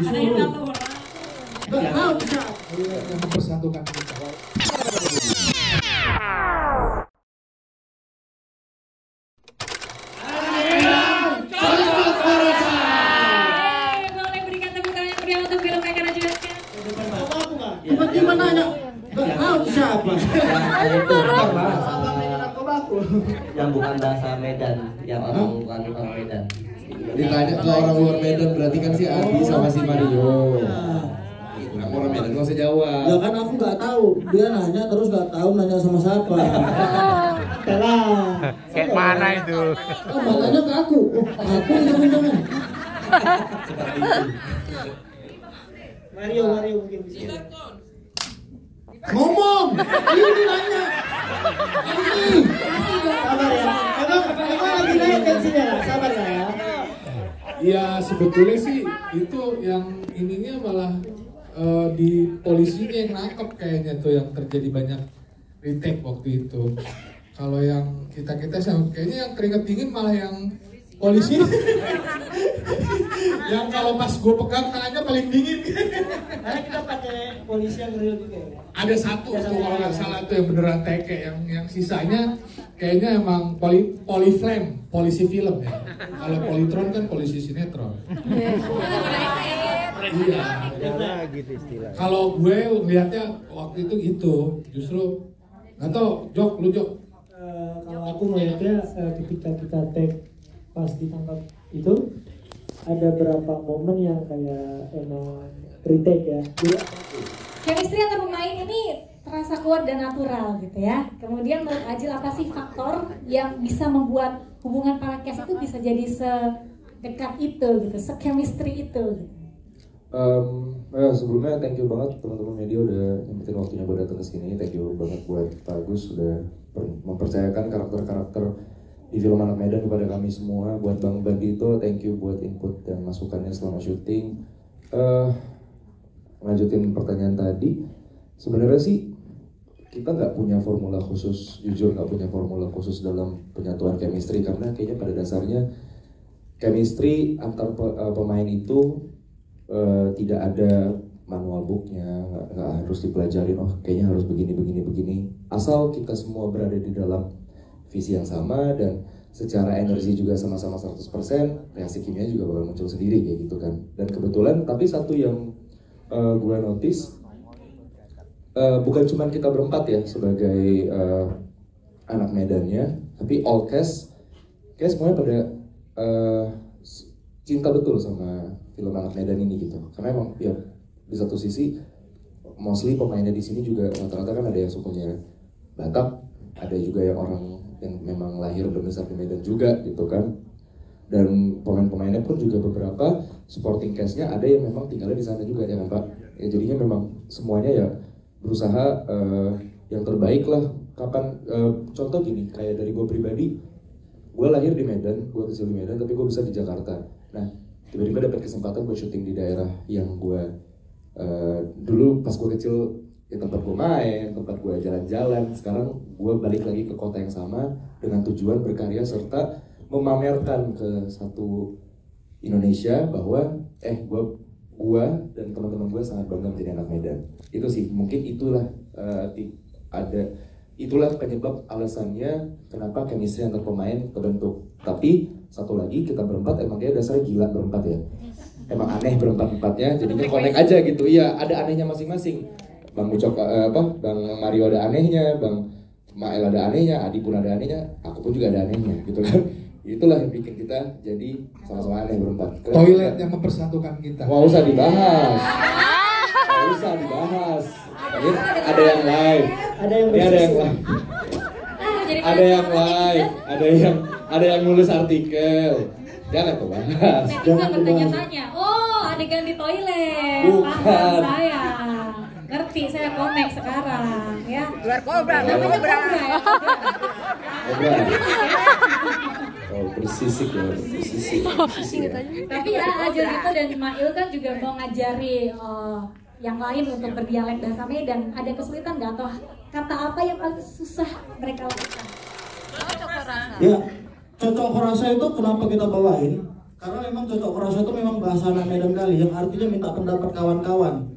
Nggak tahu bisa yang mempersatukan kita. Boleh berikan tepuk tangan yang meriah untuk film Mega Najwa. Tiba-tiba nanya, nggak tahu siapa. Yang bukan bahasa Medan, yang orang bukan orang Medan. Ditanya ke orang luar Medan berarti kan si Adi sama si Mario. Nah, orang Medan nggak usah jawab. Ya kan aku nggak tahu, dia nanya terus nggak tahu nanya sama siapa. Salah. Kayak mana itu? Oh, nanya ke aku. Aku jangan-jangan. Seperti itu. Mario mungkin bisa. Ngomong. Ini nanya. Ini. Sabar ya. Emang lagi naik tensinya, sabar ya. Ya sebetulnya sih itu yang ininya malah di polisinya yang nangkep kayaknya tuh yang terjadi banyak retake waktu itu. Kalau yang kita kayaknya yang keringet dingin malah yang polisi. Yang kalau pas gue pegang tangannya paling dingin. Karena kita pakai polisi yang real juga ya. Ada satu kalau nggak salah tuh yang beneran teke, yang sisanya kayaknya emang poliflame, polisi film ya. Kalau politron kan polisi sinetron. Iya. Gitu istilah. Kalau gue ngeliatnya waktu itu gitu, justru nggak tau, Jok, lu Jok. Kalau aku melihatnya ketika kita take pas ditangkap itu ada berapa momen yang kayak emang retake ya. Chemistry antar pemain ini terasa kuat dan natural gitu ya. Kemudian menurut Ajil apa sih faktor yang bisa membuat hubungan para cast itu bisa jadi sedekat itu gitu, se-chemistry itu gitu. Sebelumnya thank you banget teman-teman media udah nyempetin waktunya buat datang ke sini. Thank you banget buat Pak Agus sudah mempercayakan karakter-karakter di film Anak Medan kepada kami semua. Buat Bang Bandito, thank you buat input dan masukannya selama syuting. Lanjutin pertanyaan tadi, sebenarnya sih kita nggak punya formula khusus, jujur nggak punya formula khusus dalam penyatuan chemistry, karena kayaknya pada dasarnya chemistry antar pemain itu tidak ada manual booknya, nggak harus dipelajarin, oh kayaknya harus begini. Asal kita semua berada di dalam visi yang sama dan secara energi juga sama-sama 100%, reaksi kimia juga bakal muncul sendiri kayak gitu kan. Dan kebetulan, tapi satu yang gue notice, bukan cuma kita berempat ya sebagai anak Medannya, tapi all cast semuanya pada cinta betul sama film Anak Medan ini gitu. Karena emang ya di satu sisi mostly pemainnya di sini juga rata-rata kan ada yang sukunya Batak, ada juga yang orang yang memang lahir dan besar di Medan juga gitu kan. Dan pemain-pemainnya pun juga beberapa supporting cast-nya ada yang memang tinggalnya di sana juga ya kan Pak. Ya jadinya memang semuanya ya berusaha yang terbaik lah. Kapan contoh gini, kayak dari gue pribadi, gue lahir di Medan, gue kecil di Medan, tapi gue besar di Jakarta. Nah, tiba-tiba dapat kesempatan buat syuting di daerah yang gue dulu pas gue kecil ya tempat gue main, tempat gue jalan-jalan. Sekarang gue balik lagi ke kota yang sama dengan tujuan berkarya serta memamerkan ke satu Indonesia bahwa gue dan teman-teman gue sangat bangga menjadi anak Medan. Itu sih mungkin itulah itulah penyebab alasannya kenapa chemistry antar pemain terbentuk. Tapi satu lagi, kita berempat emang dia dasarnya gila berempat ya. Emang aneh berempat-empatnya, jadinya connect aja gitu. Iya, ada anehnya masing-masing. Bang Ucok Bang Mario ada anehnya, Bang Mael ada anehnya, Adi pun ada anehnya, aku pun juga ada anehnya gitu kan. Itulah yang bikin kita jadi sama-sama aneh berempat. Toilet yang mempersatukan kita. Wah, usah dibahas. Ini ada yang live. Ada yang live. Ada yang nulis artikel. Jangan tuh bahas. Jangan bertanya-tanya. Oh, adegan di toilet. Bukan. Paham saya. Ngerti, saya connect sekarang ya. Luar kobra, namanya Kobra ya. Oh, bersisik ya, bersisik. Tapi ya Ajil itu dan Mail kan juga mau ngajari yang lain untuk berdialek bahasa Medan. Ada kesulitan nggak atau kata apa yang paling susah mereka lakukan? Ya, cocok rasa itu kenapa kita bawain? karena memang cocok kerasa itu memang bahasa anak Medan kali, yang artinya minta pendapat kawan-kawan.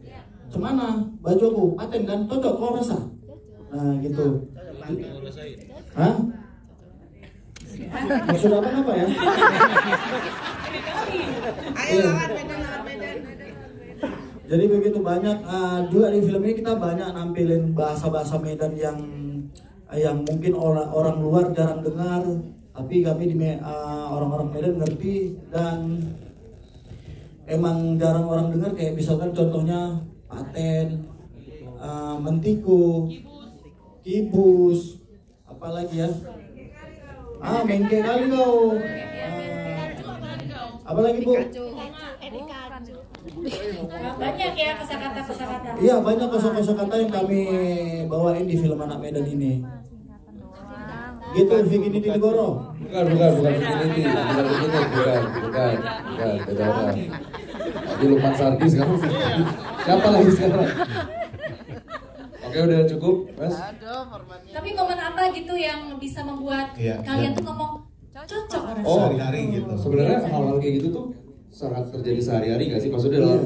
Cemana baju aku paten kan, cocok kok rasa. Nah gitu. Hah? Maksud apa ya? Ayo lawan Medan. Jadi begitu banyak juga di film ini kita banyak nampilin bahasa-bahasa Medan yang mungkin orang luar jarang dengar, tapi kami di orang-orang Medan ngerti, dan emang jarang orang dengar, kayak misalkan contohnya paten, mentiku, kibus, apalagi ya, mengke kali kau, apalagi Bu? Banyak ya kosakata. Iya, banyak kosakata yang kami bawain di film anak Medan ini. Gitu, Viginity Negoro. Bukan Viginity, bukan, beda orang. Tapi Lukman Sardi sekarang. Siapa lagi sekarang? Oke, udah cukup, Mas. Tapi momen apa gitu yang bisa membuat kalian tuh ngomong cocok orang sehari-hari gitu. Sebenarnya hal-hal kayak gitu tuh sangat terjadi sehari-hari nggak sih? Maksudnya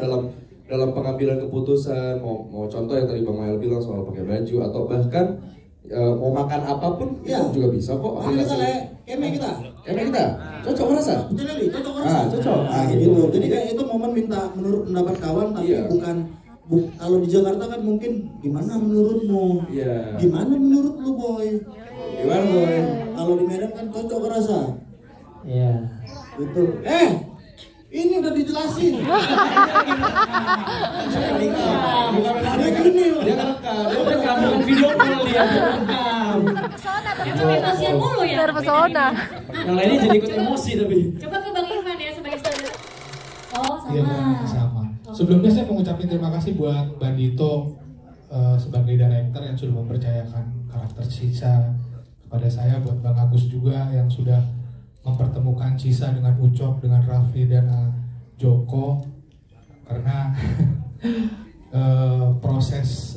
dalam pengambilan keputusan, mau contoh yang tadi Bang Mael bilang soal pakai baju, atau bahkan mau makan apapun itu juga bisa kok. Kemek kita, cocok merasa? Cocok merasa. Cocok. Gitu. Jadi kayak itu momen minta menurut pendapat kawan, tapi kalau di Jakarta kan mungkin gimana menurutmu? Gimana menurut lu Boy? Gimana Boy? Kalau di Medan kan cocok rasa. Iya. Gitu. Ini udah dijelasin. Dia rekam video call dia rekam. Itu emosian mulu ya. Terpesona. Yang lainnya jadi ikut emosi tapi. Coba ke Bang Ivan ya sebagai saudara. Oh sama. Iya sama. Sebelumnya saya mengucapkan terima kasih buat Bandito sebagai director yang sudah mempercayakan karakter Cisa kepada saya, buat Bang Agus juga yang sudah mempertemukan Cisa dengan Ucok, dengan Rafli dan Joko, karena proses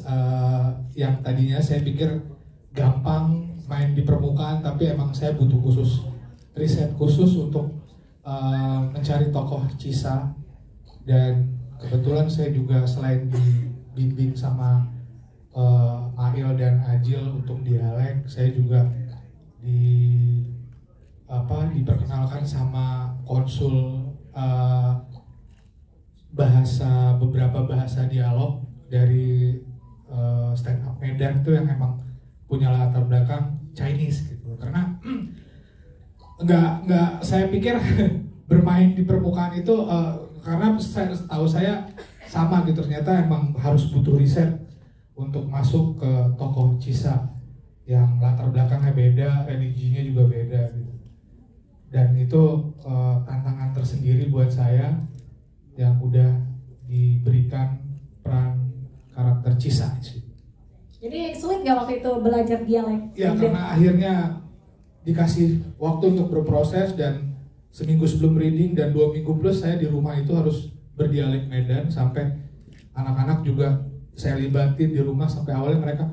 yang tadinya saya pikir gampang main di permukaan, tapi emang saya butuh riset khusus untuk mencari tokoh Cisa, dan kebetulan saya juga selain dibimbing sama Mail dan Ajil untuk dialek, saya juga diperkenalkan sama konsul beberapa bahasa dialog dari stand up Medan tuh yang emang punya latar belakang Chinese gitu. Karena nggak saya pikir bermain di permukaan itu karena tahu saya sama gitu, ternyata emang harus butuh riset untuk masuk ke tokoh Cisa yang latar belakangnya beda, religinya juga beda gitu. Dan itu tantangan tersendiri buat saya yang udah diberikan peran karakter Cisa sih. Jadi sulit gak waktu itu belajar dialek? Ya karena akhirnya dikasih waktu untuk berproses, dan seminggu sebelum reading dan 2 minggu plus saya di rumah itu harus berdialek Medan, sampai anak-anak juga saya libatin di rumah, sampai awalnya mereka,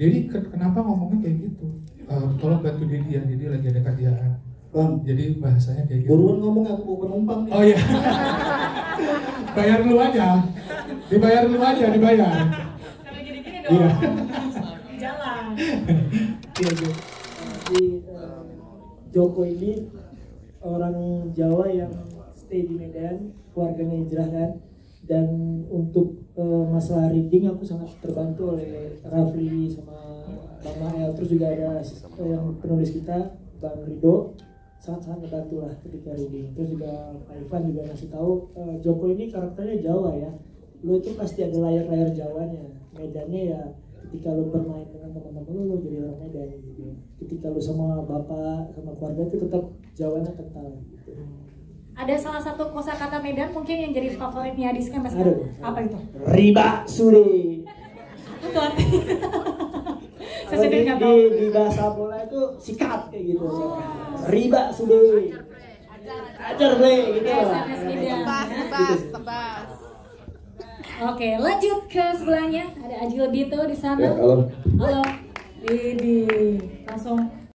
Dedi kenapa ngomongnya kayak gitu? Tolong bantu Dedi ya, Dedi lagi ada kerjaan. Bang, jadi bahasanya kayak gitu. Buruan ngomong, aku mau penumpang nih. Oh iya. Bayar dulu aja. Dibayar. Sampai gini-gini dong. Iya. Jalan. Jadi Joko ini orang Jawa yang stay di Medan, keluarganya hijrah kan. Dan untuk masalah reading aku sangat terbantu oleh Rafli sama Bang Mael. Terus juga ada yang penulis kita, Bang Rido, sangat membantu lah ketika reading. Terus juga Pak Ivan juga ngasih tahu Joko ini karakternya Jawa ya. Lo itu pasti ada layar-layar Jawanya. Medannya ya ketika lo bermain dengan teman-teman lo jadi orang Medan gitu. Ketika lo sama bapak, sama keluarga itu tetap Jawanya kental gitu. Ada salah satu kosakata Medan mungkin yang jadi favoritnya Adiska Mas? Apa itu? Riba sude. Itu artinya. Kalau di bahasa bola itu sikat kayak gitu. Riba sude. Ajar ble gitu. Tebas. Oke, lanjut ke sebelahnya. Ada Ajil Dito di sana. Ya, halo. Ini langsung